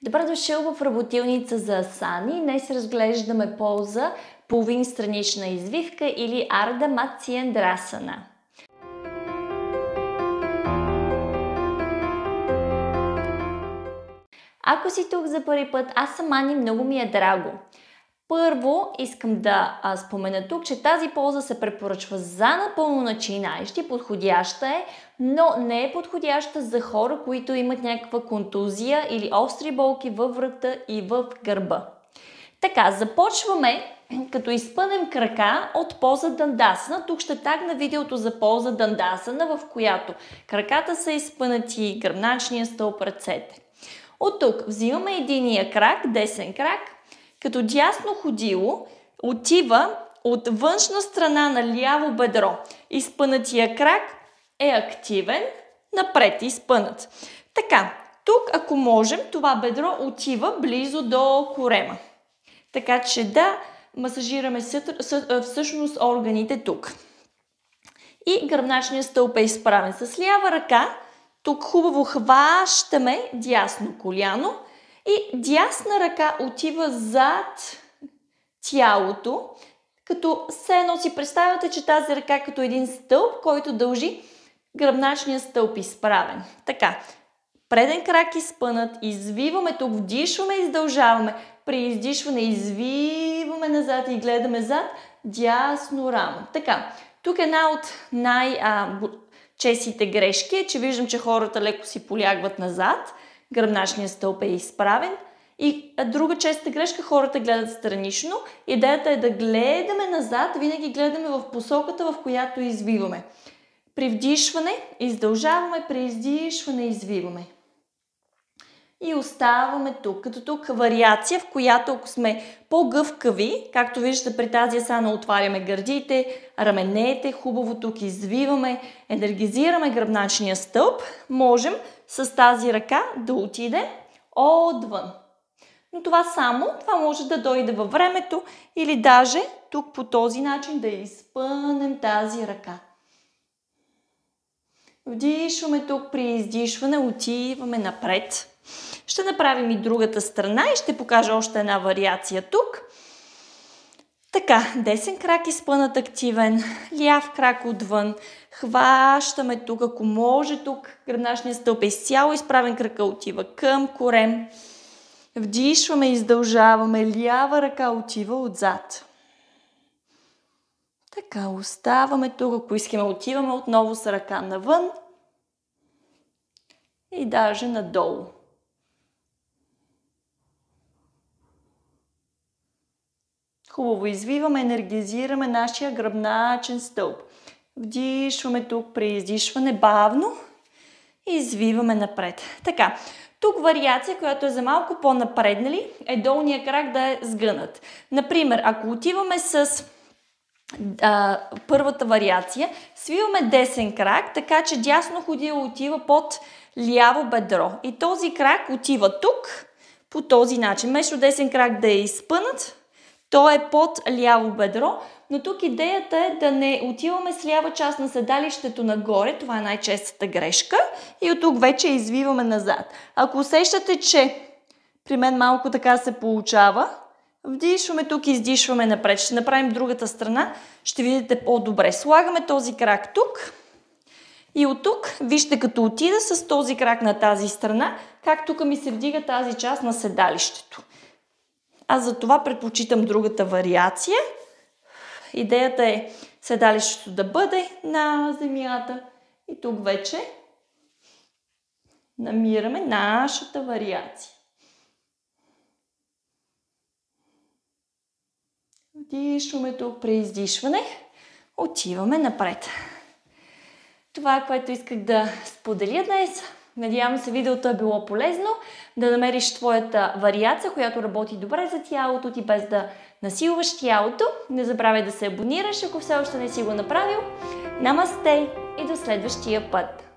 Добре дошъл в работилница за асани. Днес разглеждаме поза половин странична извивка или Ардha Matsyendrasana. Ако си тук за първи път, аз съм Ани, много ми е драго. Първо искам да спомена тук, че тази поза се препоръчва за напълно начинаещи, подходяща е, но не е подходяща за хора, които имат някаква контузия или остри болки във врата и в гърба. Така, започваме като изпънем крака от поза Дандасана. Тук ще тагна видеото за поза Дандасана, в която краката са изпънати, гръбначния стълб, ръцете. От тук взимаме единия крак, десен крак, като дясно ходило отива от външна страна на ляво бедро. Изпънатия крак е активен, напред изпънат. Така, тук ако можем, това бедро отива близо до корема. Така че да масажираме всъщност органите тук. И гръбначният стълб е изправен с лява ръка. Тук хубаво хващаме дясно коляно и дясна ръка отива зад тялото, като все едно си представяте, че тази ръка като един стълб, който дължи гръбначния стълб изправен. Така, преден крак изпънат, извиваме тук, вдишваме, издължаваме, при издишване извиваме назад и гледаме зад дясно рамо. Така, тук една от честите грешки е, че виждам, че хората леко си полягват назад, гръбначният стълб е изправен. И друга честа грешка, хората гледат странично. Идеята е да гледаме назад, винаги гледаме в посоката, в която извиваме. При вдишване издължаваме, при издишване извиваме. И оставаме тук. Като тук вариация, в която ако сме по-гъвкави, както виждате при тази асана отваряме гърдите, раменете, хубаво тук извиваме, енергизираме гръбначния стълб, можем с тази ръка да отидем отвън. Но това може да дойде във времето или даже тук по този начин да изпънем тази ръка. Вдишваме тук, при издишване отиваме напред. Ще направим и другата страна и ще покажа още една вариация тук. Така, десен крак изпънат активен, ляв крак отвън. Хващаме тук, ако може тук, гръбначният стълб е изцяло изправен, крака отива към корем. Вдишваме, издължаваме, лява ръка отива отзад. Така, оставаме тук, ако искаме, отиваме отново с ръка навън и даже надолу. Хубаво извиваме, енергизираме нашия гръбначен стълб. Вдишваме тук, при издишване бавно и извиваме напред. Така, тук вариация, която е за малко по-напреднали, е долния крак да е сгънат. Например, ако отиваме с първата вариация, свиваме десен крак, така че дясно ходило отива под ляво бедро. И този крак отива тук, по този начин. Вместо десен крак да е изпънат, той е под ляво бедро, но тук идеята е да не отиваме с лява част на седалището нагоре, това е най-честата грешка, и от тук вече извиваме назад. Ако усещате, че при мен малко така се получава, вдишваме тук и издишваме напред. Ще направим другата страна, ще видите по-добре. Слагаме този крак тук и от тук, вижте като отида с този крак на тази страна, как тук ми се вдига тази част на седалището. Аз за това предпочитам другата вариация. Идеята е седалището да бъде на земята и тук вече намираме нашата вариация. Вдишваме тук при издишване, отиваме напред. Това е, което исках да споделя днес. Надявам се видеото е било полезно, да намериш твоята вариация, която работи добре за тялото ти, без да насилваш тялото. Не забравяй да се абонираш, ако все още не си го направил. Намасте и до следващия път!